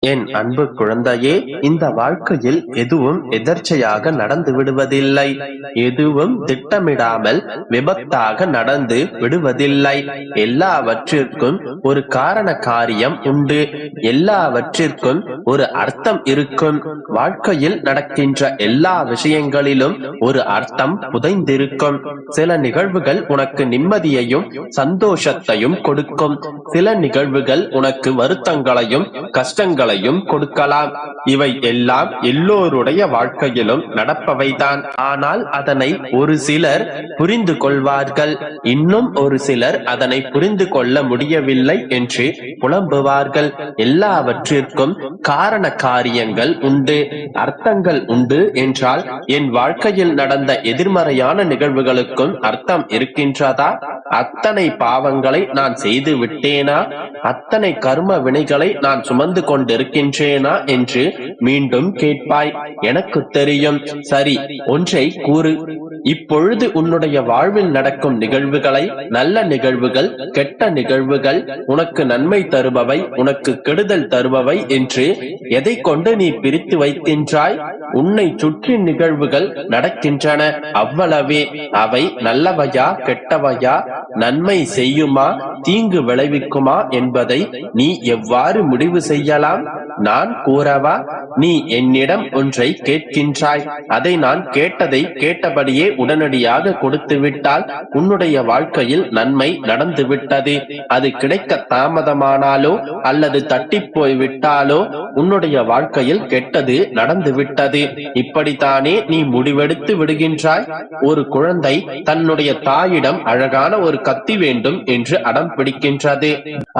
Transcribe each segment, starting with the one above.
என் அன்பு குழந்தையே, இந்த வாழ்க்கையில் எதுவும் எதர்ச்சையாக நடந்து விடுவதில்லை. எதுவும் திட்டமிடாமல் விபத்தாக நடந்து விடுவதில்லை. எல்லாவற்றிற்கும் ஒரு காரண காரியம் உண்டு. எல்லாவற்றிற்கும் ஒரு அர்த்தம் இருக்கும். வாழ்க்கையில் நடக்கின்ற எல்லா விஷயங்களிலும் ஒரு அர்த்தம் புதைந்திருக்கும். சில நிகழ்வுகள் உனக்கு நிம்மதியையும் சந்தோஷத்தையும் கொடுக்கும். சில நிகழ்வுகள் உனக்கு வருத்தங்களையும் கஷ்டங்களையும் கொடுக்கலாம். இவை எல்லாம் எல்லோருடைய வாழ்க்கையிலும் நடப்பவைதான். ஆனால் அதனை ஒரு சிலர் புரிந்து கொள்வார்கள், இன்னும் ஒரு சிலர் அதனை புரிந்து கொள்ள முடியவில்லை என்று புலம்புவார்கள். எல்லாவற்றிற்கும் காரண காரியங்கள் உண்டு, அர்த்தங்கள் உண்டு என்றால் என் வாழ்க்கையில் நடந்த எதிர்மறையான நிகழ்வுகளுக்கும் அர்த்தம் இருக்கின்றதா? அத்தனை பாவங்களை நான் செய்து விட்டேனா? அத்தனை கர்ம வினைகளை நான் சுமந்து கொண்டிருக்கின்றேனா என்று மீண்டும் கேட்பாய். எனக்கு தெரியும். சரி, ஒன்றை கூறு. இப்பொழுது உன்னுடைய வாழ்வில் நடக்கும் நிகழ்வுகளை, நல்ல நிகழ்வுகள், கெட்ட நிகழ்வுகள், உனக்கு நன்மை தருபவை, உனக்கு கெடுதல் தருபவை என்று எதை கொண்டு நீ பிரித்து வைக்கின்றாய்? உன்னை சுற்றி நிகழ்வுகள் நடக்கின்றன, அவ்வளவே. அவை நல்லவையா கெட்டவையா, நன்மை செய்யுமா தீங்கு விளைவிக்குமா என்பதை நீ எவ்வாறு முடிவு செய்யலாம்? நான் கூறவா? நீ என்னிடம் ஒன்றை கேட்கின்றாய், அதை நான் கேட்டதை கேட்டபடியே உடனடியாக கொடுத்து விட்டால் உன்னுடைய வாழ்க்கையில் நன்மை நடந்து விட்டது. அது கிடைக்க தாமதமானாலோ அல்லது தட்டி போய் விட்டாலோ உன்னுடைய வாழ்க்கையில் கெட்டது நடந்து விட்டது. இப்படித்தானே நீ முடிவெடுத்து விடுகின்றாய். ஒரு குழந்தை தன்னுடைய தாயிடம் அழகான ஒரு கத்தி வேண்டும் என்று அடம் பிடிக்கின்றது.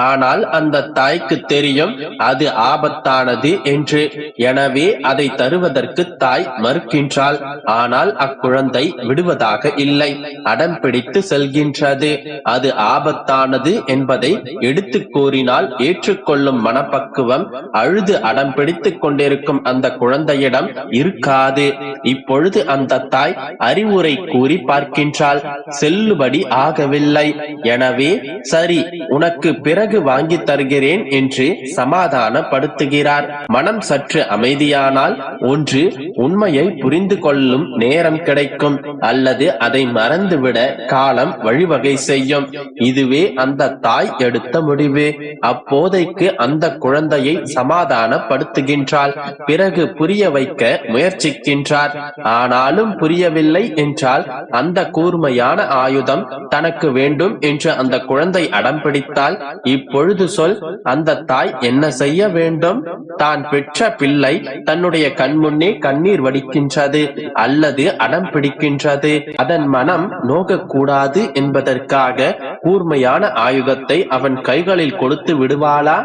ஆனால் அந்த தாய்க்கு தெரியும் அது ஆபத்தானது என்று. எனவே அதை தருவதற்கு தாய் மறுக்கின்றாள். ஆனால் அக்குழந்தை விடுவதாக இல்லை, அடம் பிடித்து செல்கின்றது. அது ஆபத்தானது என்பதை எடுத்து கூறினால் ஏற்றுக்கொள்ளும் மனப்பக்குவம் அழுது அடம் பிடித்துக் கொண்டிருக்கும் அந்த குழந்தையிடம் இருக்காது. இப்பொழுது அந்த தாய் அறிவுரை கூறி பார்க்கின்றாள், செல்லுபடி ஆகவில்லை. எனவே சரி, உனக்கு பிறகு வாங்கி தருகிறேன் என்று சமாதானப்படுத்துகிறார். மனம் சற்று அமைதியானால் ஒன்று உண்மையை புரிந்து கொள்ளும் நேரம் கிடைக்கும், அல்லது அதை மறந்துவிட காலம் வழிவகை செய்யும். இதுவே அந்த தாய் எடுத்த முடிவு. அப்போதைக்கு அந்த குழந்தையை சமாதானப்படுத்துகின்றாள். பிறகு புரிய வைக்க முயற்சிக்கின்றார். ஆனாலும் புரியவில்லை என்றால் அந்த கூர்மையான ஆயுதம் தனக்கு வேண்டும் என்று அந்த குழந்தை அடம் பிடித்தால் இப்பொழுது சொல், அந்த தாய் என்ன செய்ய வேண்டும்? தான் பெற்ற பிள்ளை தன்னுடைய கண்முன்னே கண்ணீர் வடிக்கின்றது அல்லது அடம் பிடிக்கின்றது. அதன் மனம் நோகக்கூடாது என்பதற்காக கூர்மையான ஆயுதத்தை அவன் கைகளில் கொடுத்து விடுவாளா?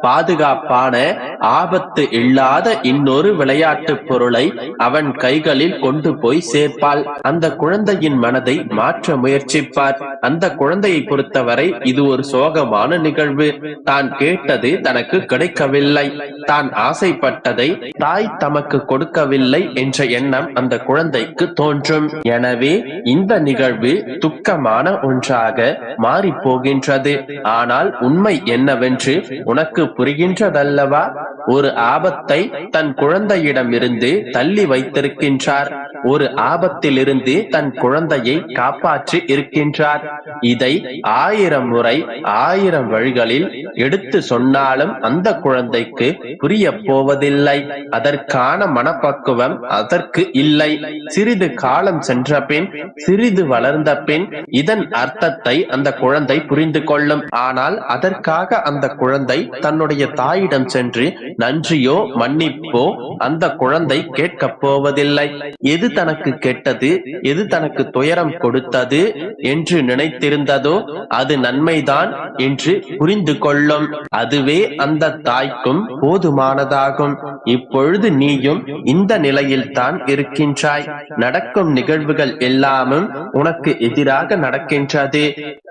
பாதுகாப்பான, ஆபத்து இல்லாத இன்னொரு விளையாட்டு பொருளை அவன் கைகளில் கொண்டு போய் சேர்ப்பாள். அந்த குழந்தையின் மனதை மாற்ற முயற்சிப்பார். அந்த குழந்தையை பொறுத்தவரை இது ஒரு சோகமான நிகழ்வு. தான் கேட்டது தனக்கு கிடைக்கவில்லை, தான் ஆசைப்பட்டதை தாய் தமக்கு கொடுக்கவில்லை என்ற எண்ணம் அந்த குழந்தைக்கு தோன்றும். எனவே இந்த நிகழ்வு துக்கமான ஒன்றாக மாறி போகின்றது. ஆனால் உண்மை என்னவென்று உனக்கு புரிகின்றதல்லவா? ஒரு ஆபத்தை தன் குழந்தையிடமிருந்து தள்ளி வைத்திருக்கின்றார். ஒரு ஆபத்திலிருந்து தன் குழந்தையை காப்பாற்றி இருக்கின்றார். இதை 1000 முறை 1000 வழிகளில் எடுத்து சொன்னாலும் அந்த குழந்தைக்கு புரிய போவதில்லை. அதற்கான மனப்பக்குவம் அதற்கு இல்லை. சிறிது காலம் சென்ற பின், சிறிது வளர்ந்த பின் இதன் அர்த்தத்தை அந்த குழந்தை புரிந்து கொள்ளும். ஆனால் அதற்காக அந்த குழந்தை தன்னுடைய தாயிடம் சென்று நன்றியோ மன்னிப்போ அந்த குழந்தை கேட்கப் போவதில்லை. எது தனக்கு கெட்டது, எது தனக்கு துயரம் கொடுத்தது என்று நினைத்திருந்ததோ அது நன்மைதான் என்று புரிந்து கொள்ளும். அதுவே அந்த தாய்க்கும் போதுமானதாகும். இப்பொழுது நீயும் இந்த நிலையில்தான் இருக்கின்றாய். நடக்கும் நிகழ்வுகள் எல்லாமும் உனக்கு எதிராக நடக்கின்றது,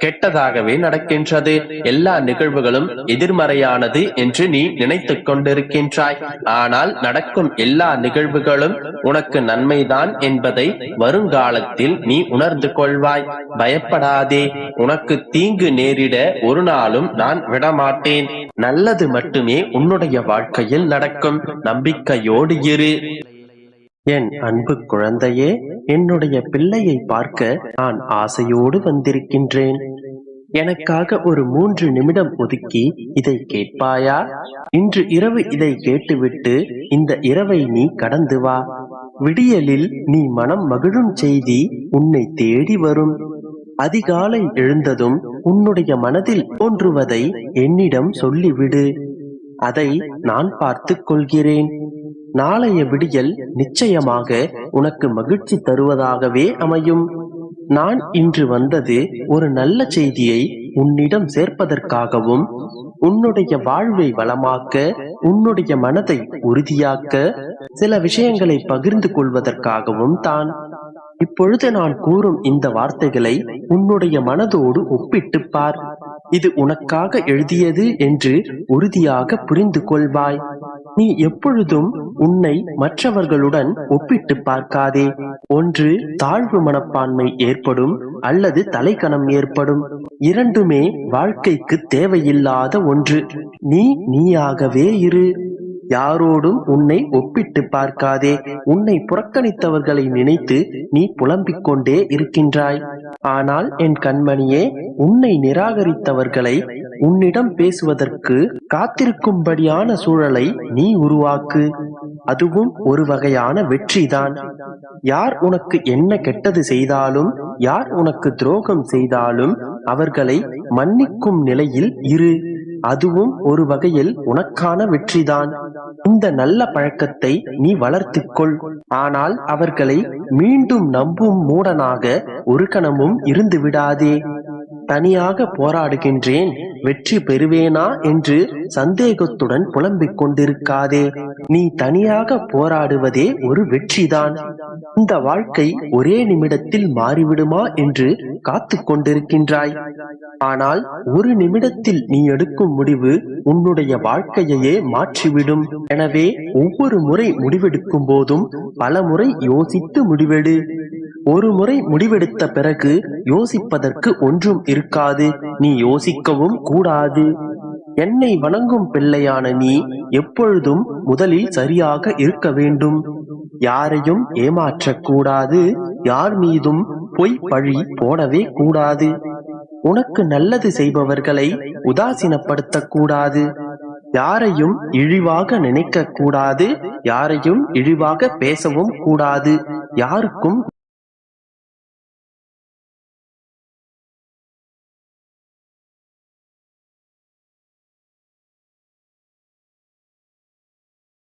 கெட்டதாகவே நடக்கின்றது. எல்லா நிகழ்வுகளும் எதிர்மறையானது என்று நீ நினைத்துக் கொண்டிருக்கின்றாய். ஆனால் நடக்கும் எல்லா நிகழ்வுகளும் உனக்கு நன்மைதான் என்பதை வருங்காலத்தில் நீ உணர்ந்து கொள்வாய். பயப்படாதே, உனக்கு தீங்கு நேரிட ஒரு நாளும் நான் விடமாட்டேன். நல்லது மட்டுமே உன்னுடைய வாழ்க்கையில் நடக்கும். நம்பிக்கையோடு இரு. என் அன்பு குழந்தையே, என்னுடைய பிள்ளையை பார்க்க நான் ஆசையோடு வந்திருக்கின்றேன். எனக்காக ஒரு 3 நிமிடம் ஒதுக்கி இதை கேட்பாயா? இன்று இரவு இதை கேட்டுவிட்டு இந்த இரவை நீ கடந்து வா. விடியலில் நீ மனம் மகிழும் செய்தி உன்னை தேடி வரும். அதிகாலை எழுந்ததும் உன்னுடைய மனதில் தோன்றுவதை என்னிடம் சொல்லிவிடு. அதை நான் பார்த்துக் கொள்கிறேன். நாளைய விடியல் நிச்சயமாக உனக்கு மகிழ்ச்சி தருவதாகவே அமையும். நான் இன்று வந்தது ஒரு நல்ல செய்தியை உன்னிடம் சேர்ப்பதற்காகவும், உன்னுடைய வாழ்வை வளமாக்க, உன்னுடைய மனதை உறுதியாக்க, சில விஷயங்களை பகிர்ந்து கொள்வதற்காகவும் தான். இப்பொழுது நான் கூறும் இந்த வார்த்தைகளை உன்னுடைய மனதோடு ஒப்பிட்டு பார். இது உனக்காக எழுதியது என்று உறுதியாக புரிந்து கொள்வாய். நீ எப்பொழுதும் உன்னை மற்றவர்களுடன் ஒப்பிட்டு பார்க்காதே. ஒன்று தாழ்வு மனப்பான்மை ஏற்படும், அல்லது தலைக்கணம் ஏற்படும். இரண்டுமே வாழ்க்கைக்கு தேவையில்லாத ஒன்று. நீ நீயாகவே இரு. யாரோடும் உன்னை ஒப்பிட்டு பார்க்காதே. உன்னை புறக்கணித்தவர்களை நினைத்து நீ புலம்பிக் கொண்டே இருக்கின்றாய். ஆனால் என் கண்மணியே, உன்னை நிராகரித்தவர்களை உன்னிடம் பேசுவதற்கு காத்திருக்கும்படியான சூழலை நீ உருவாக்கு. அதுவும் ஒரு வகையான வெற்றிதான். யார் உனக்கு என்ன கெட்டது செய்தாலும், யார் உனக்கு துரோகம் செய்தாலும் அவர்களை மன்னிக்கும் நிலையில் இரு. அதுவும் ஒரு வகையில் உனக்கான வெற்றிதான். இந்த நல்ல பழக்கத்தை நீ வளர்த்துக்கொள். ஆனால் அவர்களை மீண்டும் நம்பும் மூடனாக ஒரு கணமும் இருந்து விடாதே. தனியாக போராடுகின்றேன், வெற்றி பெறுவேனா என்று சந்தேகத்துடன் புலம்பிக் கொண்டிருக்காதே. நீ தனியாக போராடுவதே ஒரு வெற்றிதான். இந்த வாழ்க்கை ஒரே நிமிடத்தில் மாறிவிடுமா என்று காத்து கொண்டிருக்கின்றாய். ஆனால் ஒரு நிமிடத்தில் நீ எடுக்கும் முடிவு உன்னுடைய வாழ்க்கையையே மாற்றிவிடும். எனவே ஒவ்வொரு முறை முடிவெடுக்கும் போதும் பல முறை யோசித்து முடிவெடு. ஒரு முறை முடிவெடுத்த பிறகு யோசிப்பதற்கு ஒன்றும் இருக்காது. நீ யோசிக்கவும் கூடாது. என்னை வணங்கும் பிள்ளையான நீ எப்பொழுதும் முதலில் சரியாக இருக்க வேண்டும். யாரையும் ஏமாற்றக்கூடாது. யார் மீதும் பொய் பழி போடவே கூடாது. உனக்கு நல்லது செய்பவர்களை உதாசீனப்படுத்தக்கூடாது. யாரையும் இழிவாக நினைக்க கூடாது. யாரையும் இழிவாக பேசவும் கூடாது. யாருக்கும்